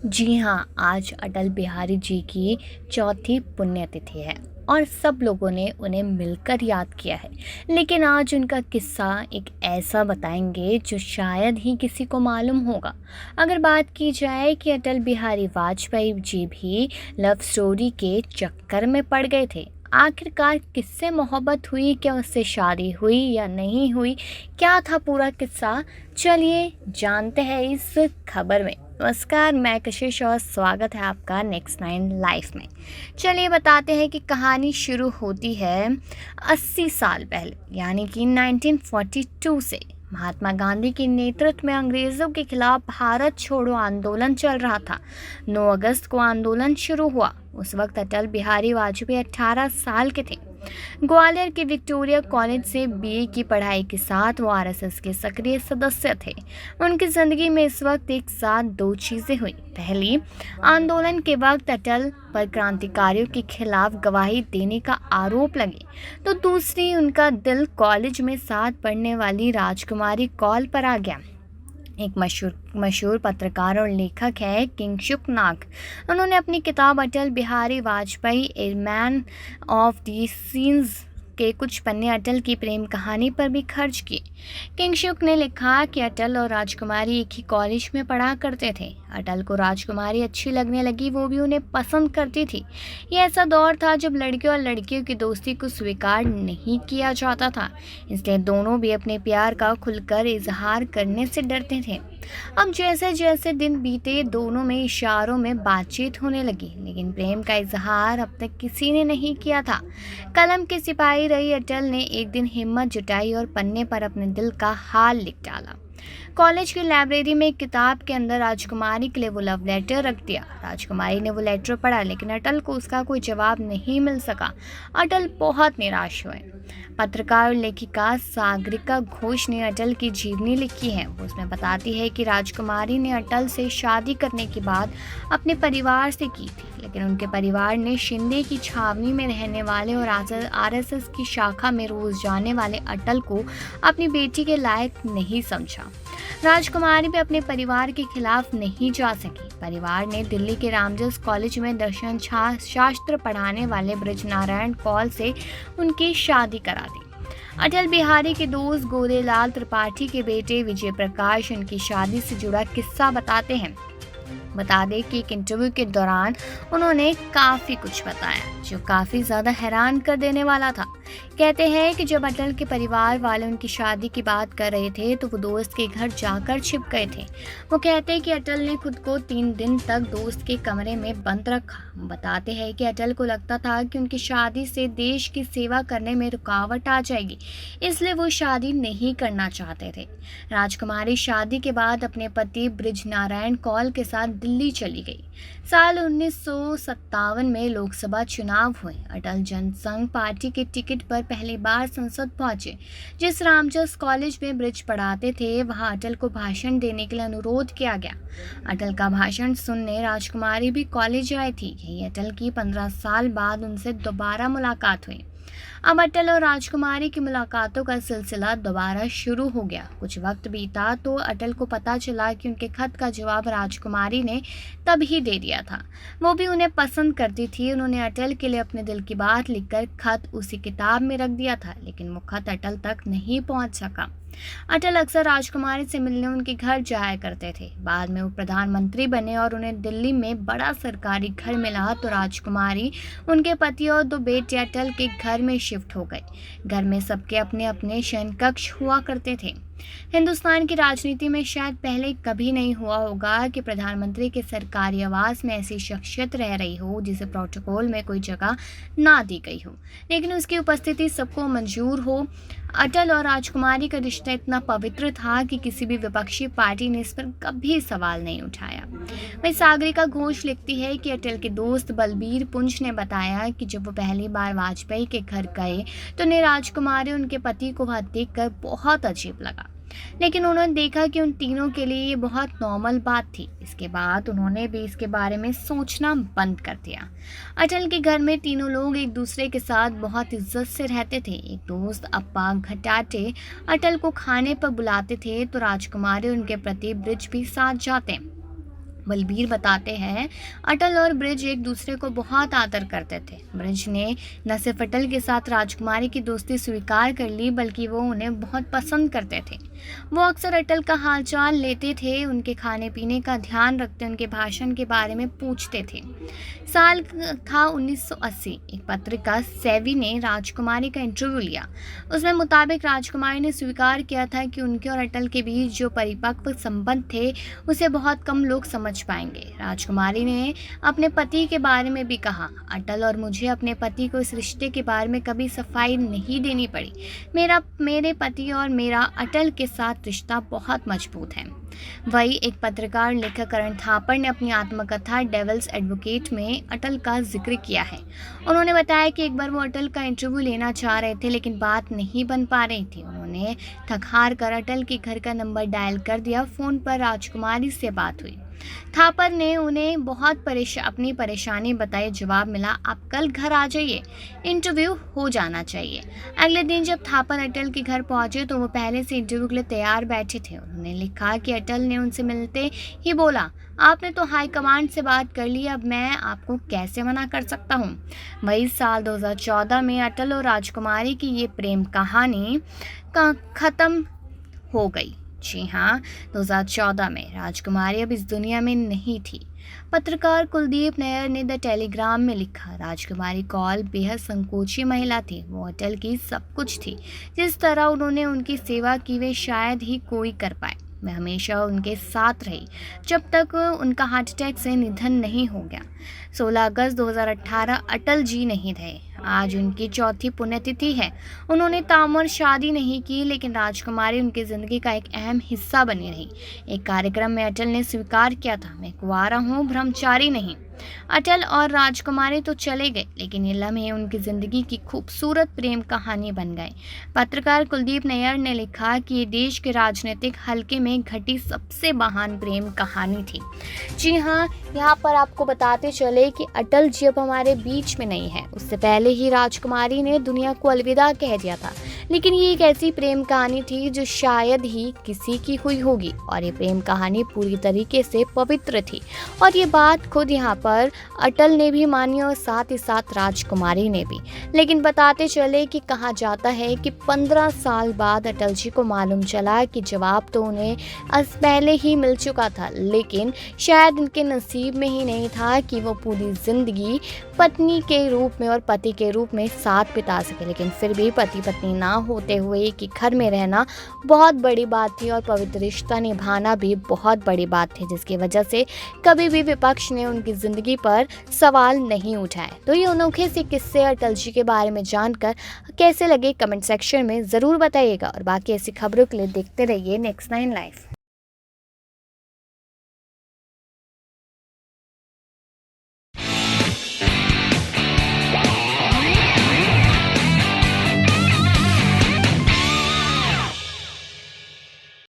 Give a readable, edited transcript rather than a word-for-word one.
जी हाँ, आज अटल बिहारी जी की चौथी पुण्यतिथि है और सब लोगों ने उन्हें मिलकर याद किया है। लेकिन आज उनका किस्सा एक ऐसा बताएंगे जो शायद ही किसी को मालूम होगा। अगर बात की जाए कि अटल बिहारी वाजपेयी जी भी लव स्टोरी के चक्कर में पड़ गए थे। आखिरकार किससे मोहब्बत हुई, क्या उससे शादी हुई या नहीं हुई, क्या था पूरा किस्सा, चलिए जानते हैं इस खबर में। नमस्कार, मैं कशिश और स्वागत है आपका नेक्स्ट नाइन लाइफ में। चलिए बताते हैं कि कहानी शुरू होती है 80 साल पहले, यानी कि 1942 से। महात्मा गांधी के नेतृत्व में अंग्रेज़ों के खिलाफ भारत छोड़ो आंदोलन चल रहा था। 9 अगस्त को आंदोलन शुरू हुआ। उस वक्त अटल बिहारी वाजपेयी 18 साल के थे। ग्वालियर के विक्टोरिया कॉलेज से बीए की पढ़ाई के साथ वो आरएसएस के सक्रिय सदस्य थे। उनकी जिंदगी में इस वक्त एक साथ दो चीजें हुई। पहली, आंदोलन के वक्त अटल पर क्रांतिकारियों के खिलाफ गवाही देने का आरोप लगे, तो दूसरी, उनका दिल कॉलेज में साथ पढ़ने वाली राजकुमारी कॉल पर आ गया। एक मशहूर पत्रकार और लेखक है किंगसुक नाग। उन्होंने अपनी किताब Atal Bihari Vajpayee a man of the seasons के कुछ पन्ने अटल की प्रेम कहानी पर भी खर्च किए। किंगसुक ने लिखा कि अटल और राजकुमारी एक ही कॉलेज में पढ़ा करते थे। अटल को राजकुमारी अच्छी लगने लगी, वो भी उन्हें पसंद करती थी। यह ऐसा दौर था जब लड़के और लड़कियों की दोस्ती को स्वीकार नहीं किया जाता था, इसलिए दोनों भी अपने प्यार का खुलकर इजहार करने से डरते थे। अब जैसे जैसे दिन बीते, दोनों में इशारों में बातचीत होने लगी, लेकिन प्रेम का इजहार अब तक किसी ने नहीं किया था। कलम के सिपाही रही अटल ने एक दिन हिम्मत जुटाई और पन्ने पर अपने दिल का हाल लिख डाला। कॉलेज की लाइब्रेरी में एक किताब के अंदर राजकुमारी के लिए वो लव लेटर रख दिया। राजकुमारी ने वो लेटर पढ़ा, लेकिन अटल को उसका कोई जवाब नहीं मिल सका। अटल बहुत निराश हुए। पत्रकार और लेखिका सागरिका घोष ने अटल की जीवनी लिखी है। वो उसमें बताती है कि राजकुमारी ने अटल से शादी करने की बात अपने परिवार से की थी, लेकिन उनके परिवार ने शिंदे की छावनी में रहने वाले और आरएसएस की शाखा में रोज जाने वाले अटल को अपनी बेटी के लायक नहीं समझा। राजकुमारी भी अपने परिवार के खिलाफ नहीं जा सकी। परिवार ने दिल्ली के रामजस कॉलेज में दर्शन शास्त्र पढ़ाने वाले ब्रजनारायण कौल से उनकी शादी करा दी। अटल बिहारी के दोस्त गोरेलाल त्रिपाठी के बेटे विजय प्रकाश उनकी शादी से जुड़ा किस्सा बताते हैं। बता दें कि एक इंटरव्यू के दौरान उन्होंने काफ़ी कुछ बताया जो काफ़ी ज़्यादा हैरान कर देने वाला था। कहते हैं कि जब अटल के परिवार वाले उनकी शादी की बात कर रहे थे तो वो दोस्त के घर जाकर छिप गए थे। वो कहते हैं कि अटल ने खुद को 3 दिन तक दोस्त के कमरे में बंद रखा। बताते हैं कि अटल को लगता था कि उनकी शादी से देश की सेवा करने में रुकावट आ जाएगी, इसलिए वो शादी नहीं करना चाहते थे। राजकुमारी शादी के बाद अपने पति ब्रजनारायण कौल के साथ दिल्ली चली गई। साल 1957 में लोकसभा चुनाव हुए। अटल जनसंघ पार्टी के टिकट पर पहली बार संसद पहुंचे। जिस रामजस कॉलेज में ब्रिज पढ़ाते थे, वहां अटल को भाषण देने के लिए अनुरोध किया गया। अटल का भाषण सुनने राजकुमारी भी कॉलेज आई थी। यही अटल की 15 साल बाद उनसे दोबारा मुलाकात हुई। अब अटल और राजकुमारी की मुलाकातों का सिलसिला दोबारा शुरू हो गया। कुछ वक्त बीता तो अटल को पता चला कि उनके खत का जवाब राजकुमारी ने तभी दे दिया था। वो भी उन्हें पसंद करती थी। उन्होंने अटल के लिए अपने दिल की बात लिखकर खत उसी किताब में रख दिया था, लेकिन वो खत अटल तक नहीं पहुंच सका। अटल अक्सर राजकुमारी से मिलने उनके घर जाया करते थे। बाद में वो प्रधानमंत्री बने और उन्हें दिल्ली में बड़ा सरकारी घर मिला तो राजकुमारी, उनके पति और 2 बेटे अटल के घर में शिफ्ट हो गए। घर में सबके अपने अपने शयन कक्ष हुआ करते थे। हिंदुस्तान की राजनीति में शायद पहले कभी नहीं हुआ होगा कि प्रधानमंत्री के सरकारी आवास में ऐसी शख्सियत रह रही हो जिसे प्रोटोकॉल में कोई जगह ना दी गई हो, लेकिन उसकी उपस्थिति सबको मंजूर हो। अटल और राजकुमारी का रिश्ता इतना पवित्र था कि किसी भी विपक्षी पार्टी ने इस पर कभी सवाल नहीं उठाया। वहीं सागरिका घोष लिखती है कि अटल के दोस्त बलबीर पुंज ने बताया कि जब वो पहली बार वाजपेयी के घर गए तो उन्हें राजकुमारी उनके पति को वहां देखकर बहुत अजीब लगा, लेकिन उन्होंने देखा कि उन तीनों के लिए ये बहुत नॉर्मल बात थी। इसके बाद उन्होंने भी इसके बारे में सोचना बंद कर दिया। अटल के घर में तीनों लोग एक दूसरे के साथ बहुत इज्जत से रहते थे। एक दोस्त अप्पा घटाटे अटल को खाने पर बुलाते थे तो राजकुमारी उनके प्रति ब्रिज भी साथ जाते। बलबीर बताते हैं, अटल और ब्रिज एक दूसरे को बहुत आदर करते थे। ब्रिज ने न सिर्फ अटल के साथ राजकुमारी की दोस्ती स्वीकार कर ली, बल्कि वो उन्हें बहुत पसंद करते थे। वो अक्सर अटल का हालचाल लेते थे, उनके खाने पीने का ध्यान रखते, उनके भाषण के बारे में पूछते थे। साल था 1980। एक पत्रिका सेवी ने राजकुमारी का इंटरव्यू लिया। उसमें मुताबिक राजकुमारी ने स्वीकार किया था कि उनके और अटल के बीच जो परिपक्व संबंध थे उसे बहुत कम लोग समझ पाएंगे। राजकुमारी ने अपने पति के बारे में भी कहा, अटल और मुझे अपने पति को इस रिश्ते के बारे में कभी सफाई नहीं देनी पड़ी। मेरे पति और मेरा अटल के साथ रिश्ता बहुत मजबूत है। वही एक पत्रकार लेखक करण थापर ने अपनी आत्मकथा डेविल्स एडवोकेट में अटल का जिक्र किया है। उन्होंने बताया कि एक बार वो अटल का इंटरव्यू लेना चाह रहे थे, लेकिन बात नहीं बन पा रही थी। उन्होंने थक हार कर अटल के घर का नंबर डायल कर दिया। फ़ोन पर राजकुमारी से बात हुई। थापर ने उन्हें अपनी परेशानी बताई। जवाब मिला, आप कल घर आ जाइए, इंटरव्यू हो जाना चाहिए। अगले दिन जब थापर अटल के घर पहुंचे तो वो पहले से इंटरव्यू के लिए तैयार बैठे थे। उन्होंने लिखा कि अटल ने उनसे मिलते ही बोला, आपने तो हाई कमांड से बात कर ली, अब मैं आपको कैसे मना कर सकता हूँ। वही साल 2014 में अटल और राजकुमारी की ये प्रेम कहानी ख़त्म हो गई। जी हाँ, 2014 में राजकुमारी अब इस दुनिया में नहीं थी। पत्रकार कुलदीप नैयर ने द टेलीग्राम में लिखा, राजकुमारी कौल बेहद संकोची महिला थी। वो अटल की सब कुछ थी। जिस तरह उन्होंने उनकी सेवा की वे शायद ही कोई कर पाए। मैं हमेशा उनके साथ रही जब तक उनका हार्ट अटैक से निधन नहीं हो गया। 16 अगस्त 2018 अटल जी नहीं रहे। आज उनकी चौथी पुण्यतिथि है। उन्होंने ताउम्र शादी नहीं की, लेकिन राजकुमारी उनकी ज़िंदगी का एक अहम हिस्सा बनी रही। एक कार्यक्रम में अटल ने स्वीकार किया था, मैं कुंवारा हूँ, ब्रह्मचारी नहीं। अटल और राजकुमारी तो चले गए, लेकिन ये लम्हे उनकी ज़िंदगी की खूबसूरत प्रेम कहानी बन गए। पत्रकार कुलदीप नैयर ने लिखा कि ये देश के राजनीतिक हल्के में घटी सबसे महान प्रेम कहानी थी। जी हाँ, यहाँ पर आपको बताते चले कि अटल जी अब हमारे बीच में नहीं है। उससे पहले ही राजकुमारी ने दुनिया को अलविदा कह दिया था, लेकिन ये एक ऐसी प्रेम कहानी थी जो शायद ही किसी की हुई होगी, और ये प्रेम कहानी पूरी तरीके से पवित्र थी। और ये बात खुद यहाँ पर अटल ने भी मानी और साथ ही साथ राजकुमारी ने भी। लेकिन बताते चले कि कहा जाता है कि 15 साल बाद अटल जी को मालूम चला कि जवाब तो उन्हें पहले ही मिल चुका था, लेकिन शायद उनके नसीब में ही नहीं था कि वो पूरी ज़िंदगी पत्नी के रूप में और पति के रूप में साथ बिता सके। लेकिन फिर भी पति पत्नी ना होते हुए एक ही घर में रहना बहुत बड़ी बात थी, और पवित्र रिश्ता निभाना भी बहुत बड़ी बात थी, जिसकी वजह से कभी भी विपक्ष ने उनकी ज़िंदगी पर सवाल नहीं उठाए। तो ये अनोखे से किस्से अटल जी के बारे में जानकर कैसे लगे, कमेंट सेक्शन में ज़रूर बताइएगा। और बाकी ऐसी खबरों के लिए देखते रहिए नेक्स्ट 9 लाइव।